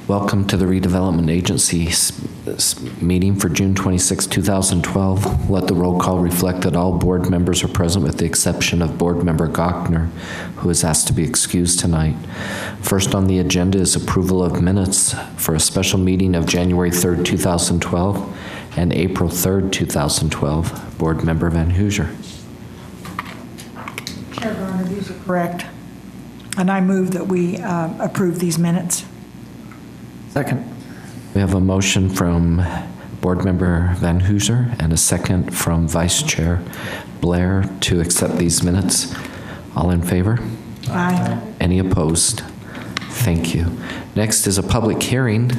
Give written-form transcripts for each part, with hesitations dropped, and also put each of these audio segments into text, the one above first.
Welcome to the Redevelopment Agency meeting for June 26, 2012. Let the roll call reflect that all board members are present with the exception of Board Member Gochner, who is asked to be excused tonight. First on the agenda is approval of minutes for a special meeting of January 3rd, 2012 and April 3rd, 2012. Board Member Van Hoosier. Chair Garner, these are correct. And I move that we approve these minutes. Second. We have a motion from Board Member Van Hoosier and a second from Vice Chair Blair to accept these minutes. All in favor? Aye. Any opposed? Thank you. Next is a public hearing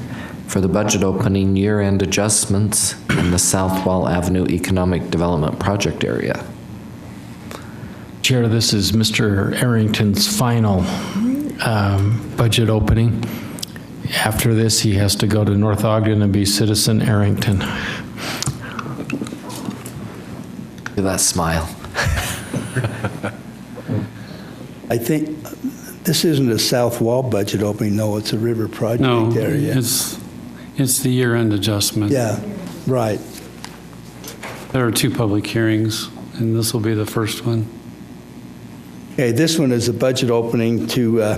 for the budget opening year-end adjustments in the South Wall Avenue Economic Development Project area. Chair, this is Mr. Arrington's final budget opening. After this, he has to go to North Ogden and be Citizen Arrington. Look at that smile. I think this isn't a South Wall budget opening, no, it's a river project area. It's the year-end adjustment. Yeah, right. There are two public hearings, and this will be the first one. Okay, this one is a budget opening to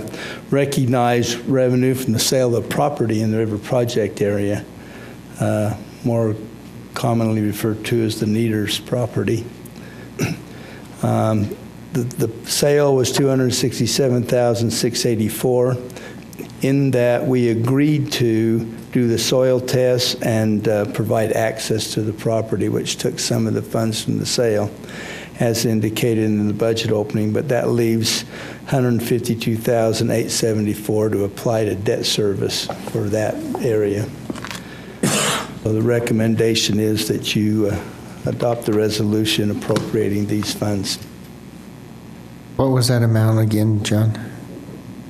recognize revenue from the sale of property in the river project area, more commonly referred to as the Neaters property. The sale was $267,684. In that, we agreed to do the soil tests and provide access to the property, which took some of the funds from the sale, as indicated in the budget opening, but that leaves $152,874 to apply to debt service for that area. So the recommendation is that you adopt the resolution appropriating these funds. What was that amount again, John?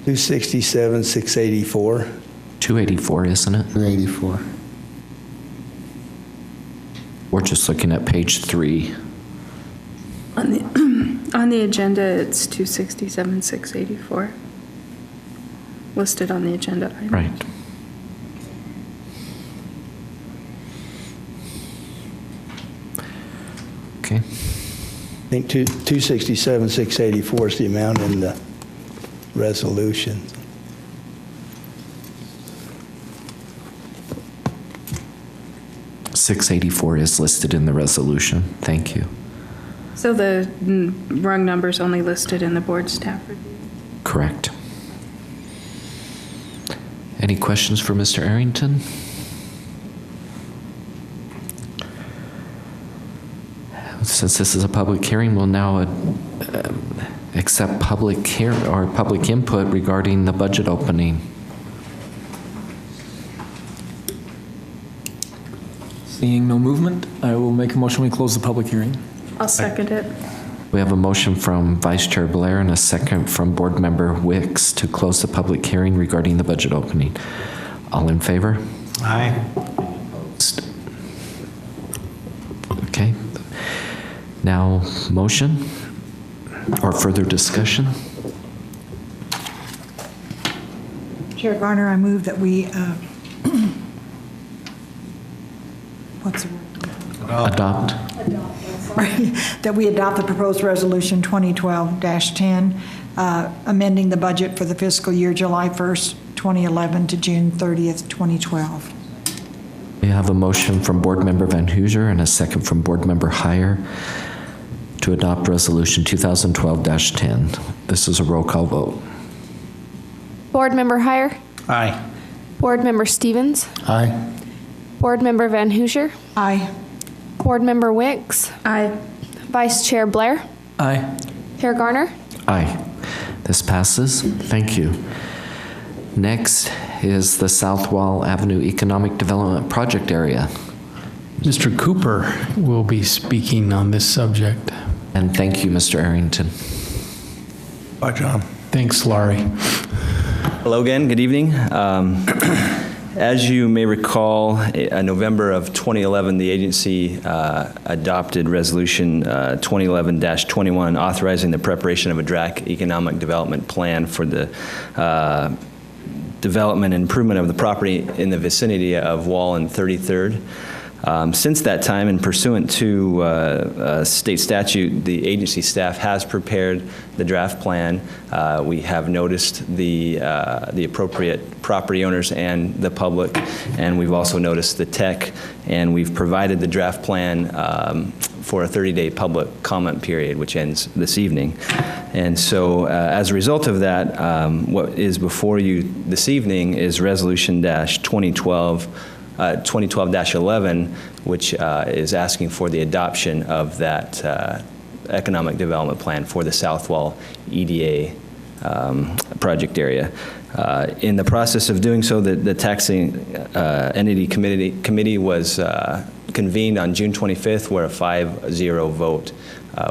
$267,684. 284, isn't it? 284. We're just looking at page 3. On the agenda, it's 267,684 listed on the agenda item. Right. Okay. I think 267,684 is the amount in the resolution. $684 is listed in the resolution. Thank you. So the wrong number's only listed in the board staff review. Correct. Any questions for Mr. Arrington? Since this is a public hearing, we'll now accept public input regarding the budget opening. Seeing no movement, I will make a motion we close the public hearing. I'll second it. We have a motion from Vice Chair Blair and a second from Board Member Wicks to close the public hearing regarding the budget opening. All in favor? Aye. Okay. Now, motion or further discussion? Chair Garner, I move that we, what's the word? Adopt. That we adopt the proposed resolution 2012-10, amending the budget for the fiscal year July 1st, 2011 to June 30th, 2012. We have a motion from Board Member Van Hoosier and a second from Board Member Heyer to adopt Resolution 2012-10. This is a roll call vote. Board Member Heyer. Aye. Board Member Stevens. Aye. Board Member Van Hoosier. Aye. Board Member Wicks. Aye. Vice Chair Blair. Aye. Chair Garner. Aye. This passes. Thank you. Next is the South Wall Avenue Economic Development Project area. Mr. Cooper will be speaking on this subject. And thank you, Mr. Arrington. Bye, John. Thanks, Laurie. Hello again, good evening. As you may recall, in November of 2011, the agency adopted Resolution 2011-21, authorizing the preparation of a draft economic development plan for the development and improvement of the property in the vicinity of Wall and 33rd. Since that time, and pursuant to state statute, the agency staff has prepared the draft plan. We have noticed the appropriate property owners and the public, and we've also noticed the tech, and we've provided the draft plan for a 30-day public comment period, which ends this evening. And so as a result of that, what is before you this evening is Resolution 2012-11, which is asking for the adoption of that economic development plan for the South Wall EDA project area. In the process of doing so, the taxing entity committee was convened on June 25th, where a 5-0 vote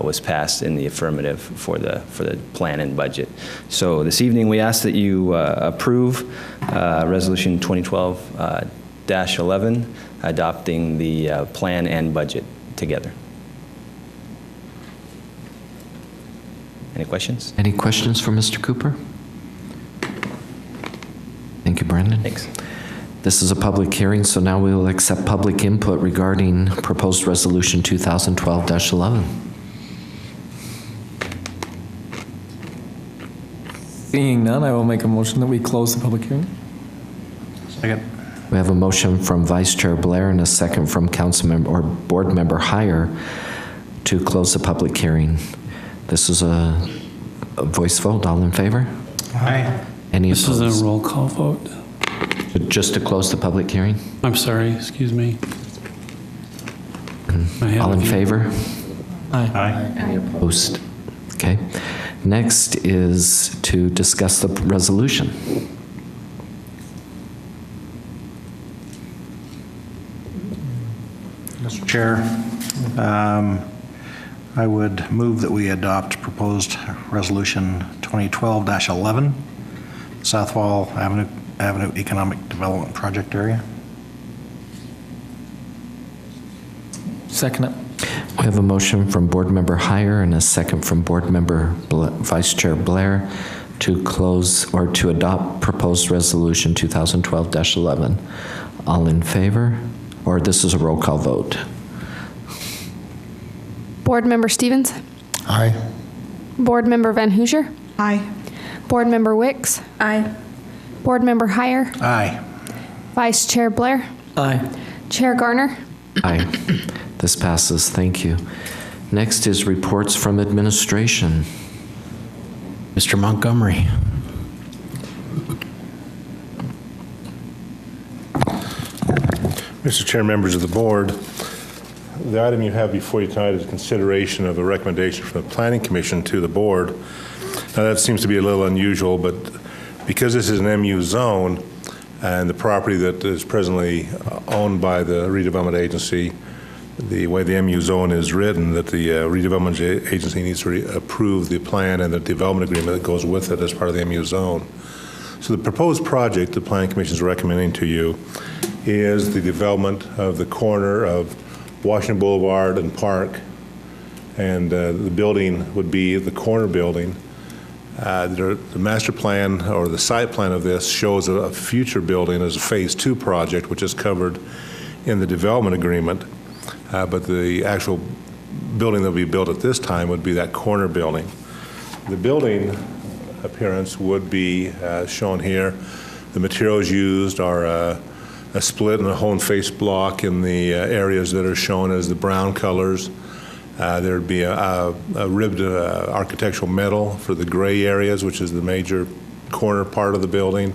was passed in the affirmative for the plan and budget. So this evening, we ask that you approve Resolution 2012-11, adopting the plan and budget together. Any questions? Any questions for Mr. Cooper? Thank you, Brendan. Thanks. This is a public hearing, so now we will accept public input regarding proposed resolution 2012-11. Seeing none, I will make a motion that we close the public hearing. Second. We have a motion from Vice Chair Blair and a second from Council Member or Board Member Heyer to close the public hearing. This is a voice vote. All in favor? Aye. Any This opposed? is a roll call vote. Just to close the public hearing? I'm sorry, excuse me. I have All a in few- favor? Aye. Any opposed? Okay. Next is to discuss the resolution. Mr. Chair, I would move that we adopt proposed resolution 2012-11, South Wall Avenue Economic Development Project Area. Second it. We have a motion from Board Member Heyer and a second from Board Member Vice Chair Blair to close or to adopt proposed resolution 2012-11. All in favor? Or this is a roll call vote. Board Member Stevens? Aye. Board Member Van Hoosier? Aye. Board Member Wicks? Aye. Board Member Heyer? Aye. Vice Chair Blair? Aye. Chair Garner? Aye. This passes. Thank you. Next is reports from administration. Mr. Montgomery. Mr. Chair, members of the board, the item you have before you tonight is consideration of a recommendation from the Planning Commission to the board. Now, that seems to be a little unusual, but because this is an MU zone and the property that is presently owned by the redevelopment agency, the way the MU zone is written, that the redevelopment agency needs to approve the plan and the development agreement that goes with it as part of the MU zone. So the proposed project the Planning Commission is recommending to you is the development of the corner of Washington Boulevard and Park, and the building would be the corner building. The master plan or the site plan of this shows a future building as a phase 2 project, which is covered in the development agreement, but the actual building that will be built at this time would be that corner building. The building appearance would be shown here. The materials used are a split and a whole face block in the areas that are shown as the brown colors. There'd be a ribbed architectural metal for the gray areas, which is the major corner part of the building,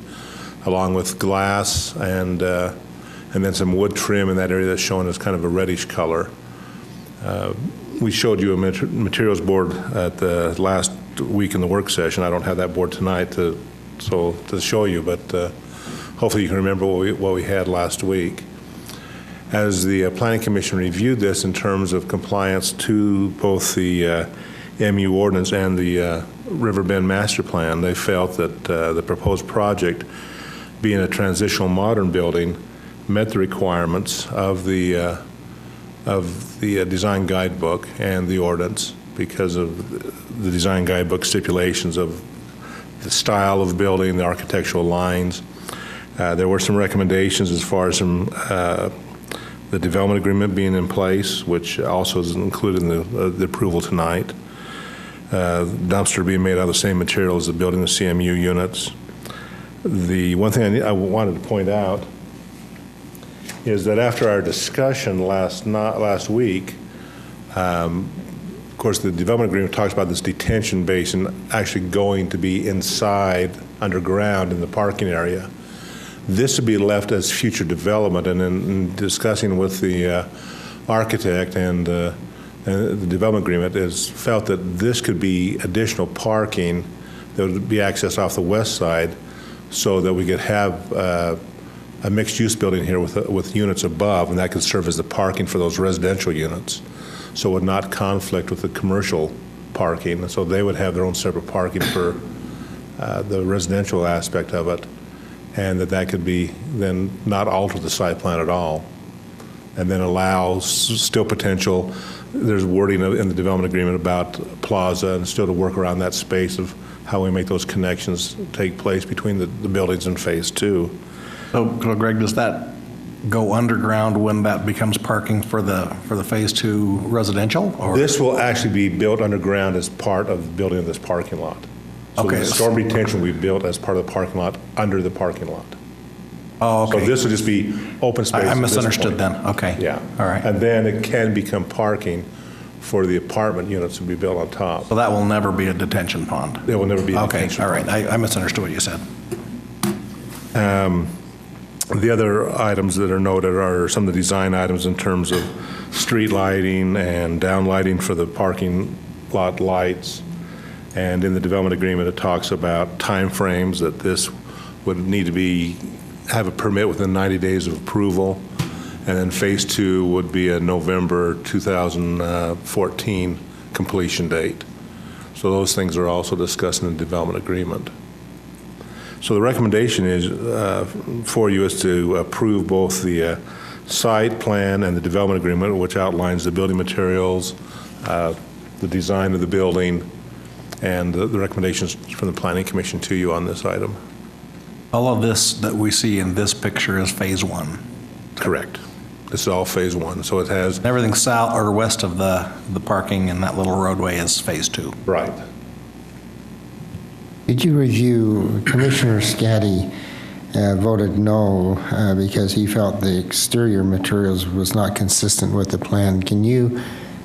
along with glass and then some wood trim in that area that's shown as kind of a reddish color. We showed you a materials board at the last week in the work session. I don't have that board tonight to show you, but hopefully you can remember what we had last week. As the Planning Commission reviewed this in terms of compliance to both the MU ordinance and the Riverbend Master Plan, they felt that the proposed project, being a transitional modern building, met the requirements of the design guidebook and the ordinance because of the design guidebook stipulations of the style of building, the architectural lines, There were some recommendations as far as the development agreement being in place, which also is included in the approval tonight. Dumpster being made out of the same material as the building the CMU units. The one thing I wanted to point out is that after our discussion last week, of course, the development agreement talks about this detention basin actually going to be inside, underground in the parking area. This would be left as future development, and in discussing with the architect and the development agreement is felt that this could be additional parking that would be accessed off the west side so that we could have a mixed-use building here with units above, and that could serve as the parking for those residential units. So it would not conflict with the commercial parking, and so they would have their own separate parking for the residential aspect of it, and that could be then not alter the site plan at all, and then allow still potential. There's wording in the development agreement about plaza and still to work around that space of how we make those connections take place between the buildings in phase 2. So Greg, does that go underground when that becomes parking for the phase 2 residential? Or? This will actually be built underground as part of the building of this parking lot. So Okay. the storm detention will be built as part of the parking lot under the parking lot. Oh, okay. So this will just be open space. I at this misunderstood point. then. Okay. Yeah. All right. And then it can become parking for the apartment units to be built on top. So that will never be a detention pond? It will never be a Okay, detention all right. pond. I misunderstood what you said. The other items that are noted are some of the design items in terms of street lighting and downlighting for the parking lot lights. And in the development agreement, it talks about timeframes that this would need to have a permit within 90 days of approval. And then phase 2 would be a November 2014 completion date. So those things are also discussed in the development agreement. So the recommendation is for you is to approve both the site plan and the development agreement, which outlines the building materials, the design of the building, and the recommendations from the Planning Commission to you on this item. All of this that we see in this picture is phase 1? Correct. This is all phase 1. So it has... Everything south or west of the parking and that little roadway is phase 2? Right. Did you review, Commissioner Scatty voted no because he felt the exterior materials was not consistent with the plan. Can you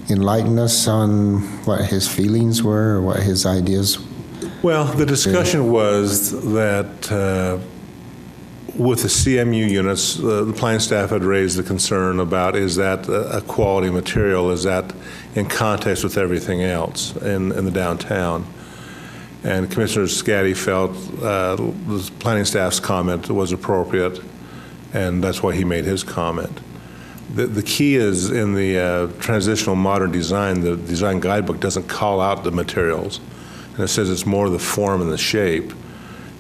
enlighten us on what his feelings were or what his ideas? Well, the discussion was that with the CMU units, the planning staff had raised the concern about, is that a quality material? Is that in context with everything else in the downtown? And Commissioner Scatty felt the planning staff's comment was appropriate, and that's why he made his comment. The key is in the transitional modern design, the design guidebook doesn't call out the materials. And it says it's more the form and the shape.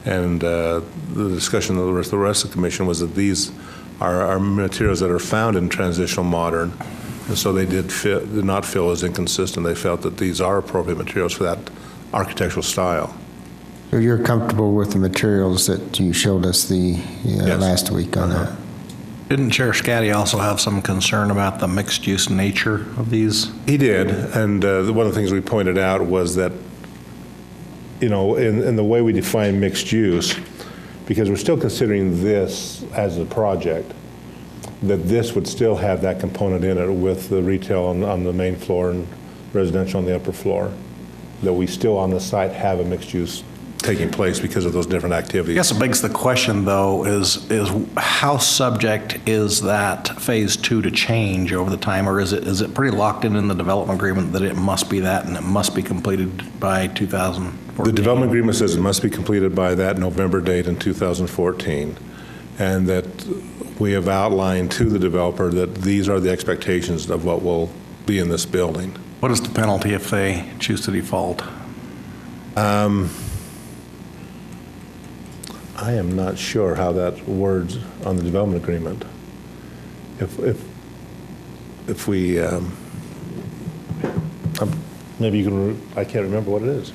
And the discussion of the rest of the commission was that these are materials that are found in transitional modern. And so they did not feel as inconsistent. They felt that these are appropriate materials for that architectural style. So you're comfortable with the materials that you showed us Yes. last week on that? Didn't Chair Scatty also have some concern about the mixed-use nature of these? He did, and one of the things we pointed out was that, you know, in the way we define mixed use, because we're still considering this as a project, that this would still have that component in it with the retail on the main floor and residential on the upper floor, that we still on the site have a mixed use taking place because of those different activities. I guess it begs the question, though, is how subject is that phase 2 to change over the time, or is it pretty locked in the development agreement that it must be that and it must be completed by 2014? The development agreement says it must be completed by that November date in 2014, and that we have outlined to the developer that these are the expectations of what will be in this building. What is the penalty if they choose to default? I am not sure how that words on the development agreement. If we, maybe you can, I can't remember what it is.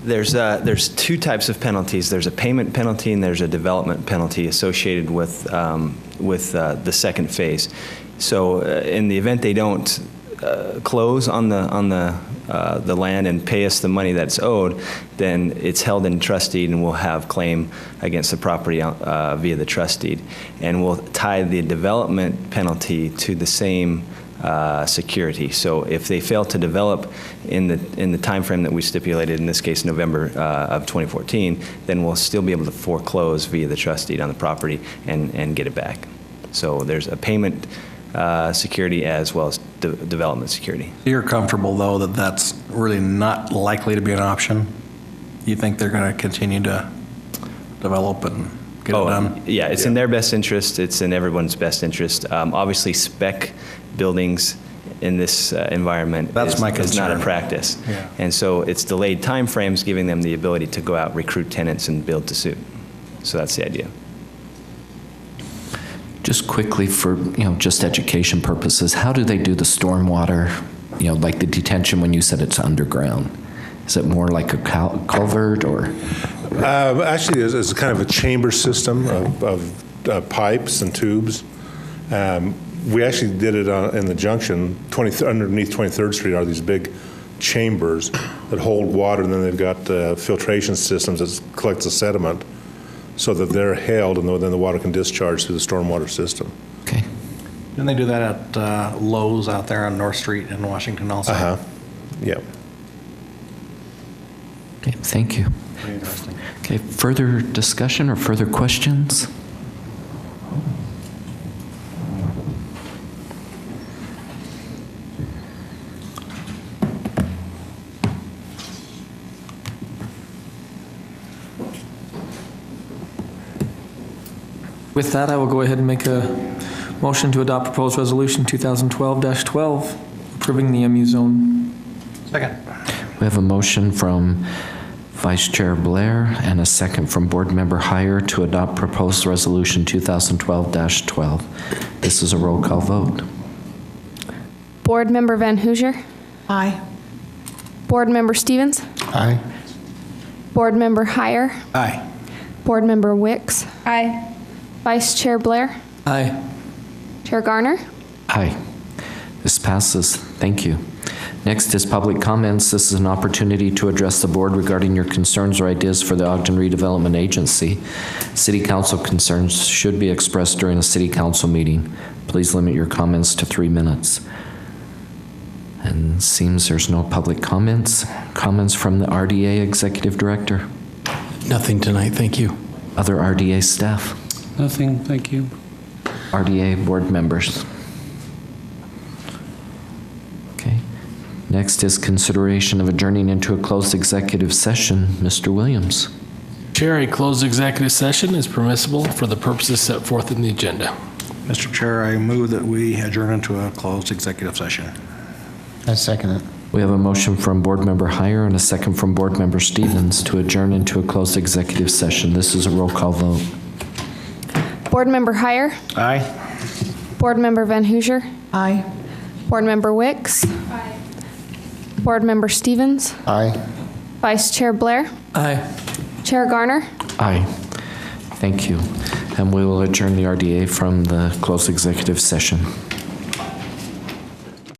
There's two types of penalties. There's a payment penalty and there's a development penalty associated with the second phase. So in the event they don't close on the land and pay us the money that's owed, then it's held in trust deed and we'll have claim against the property via the trust deed. And we'll tie the development penalty to the same security. So if they fail to develop in the time frame that we stipulated, in this case November of 2014, then we'll still be able to foreclose via the trust deed on the property and get it back. So there's a payment security as well as development security. You're comfortable, though, that that's really not likely to be an option? You think they're going to continue to develop and get it done? Yeah, it's in their best interest. It's in everyone's best interest. Obviously, spec buildings in this environment That's my is not a concern. practice. Yeah. And so it's delayed timeframes, giving them the ability to go out, recruit tenants, and build to suit. So that's the idea. Just quickly for, just education purposes, how do they do the stormwater, like the detention when you said it's underground? Is it more like a culvert or? Actually, it's kind of a chamber system of pipes and tubes. We actually did it in the junction, underneath 23rd Street are these big chambers that hold water, and then they've got filtration systems that collect the sediment so that they're held, and then the water can discharge through the stormwater system. Okay. Didn't they do that at Lowe's out there on North Street in Washington also? Yeah. Okay, thank you. Pretty interesting. Okay, further discussion or further questions? With that, I will go ahead and make a motion to adopt proposed resolution 2012-12, approving the MU zone. Second. We have a motion from Vice Chair Blair and a second from Board Member Heyer to adopt proposed resolution 2012-12. This is a roll call vote. Board Member Van Hoosier. Aye. Board Member Stevens. Aye. Board Member Heyer. Aye. Board Member Wicks. Aye. Vice Chair Blair. Aye. Chair Garner. Aye. This passes. Thank you. Next is public comments. This is an opportunity to address the board regarding your concerns or ideas for the Ogden Redevelopment Agency. City Council concerns should be expressed during a City Council meeting. Please limit your comments to 3 minutes. And seems there's no public comments. Comments from the RDA Executive Director? Nothing tonight, thank you. Other RDA staff? Nothing, thank you. RDA board members? Okay. Next is consideration of adjourning into a closed executive session. Mr. Williams. Chair, a closed executive session is permissible for the purposes set forth in the agenda. Mr. Chair, I move that we adjourn into a closed executive session. I second it. We have a motion from Board Member Heyer and a second from Board Member Stevens to adjourn into a closed executive session. This is a roll call vote. Board Member Heyer. Aye. Board Member Van Hoosier. Aye. Board Member Wicks. Aye. Board Member Stevens. Aye. Vice Chair Blair. Aye. Chair Garner. Aye. Thank you. And we will adjourn the RDA from the closed executive session.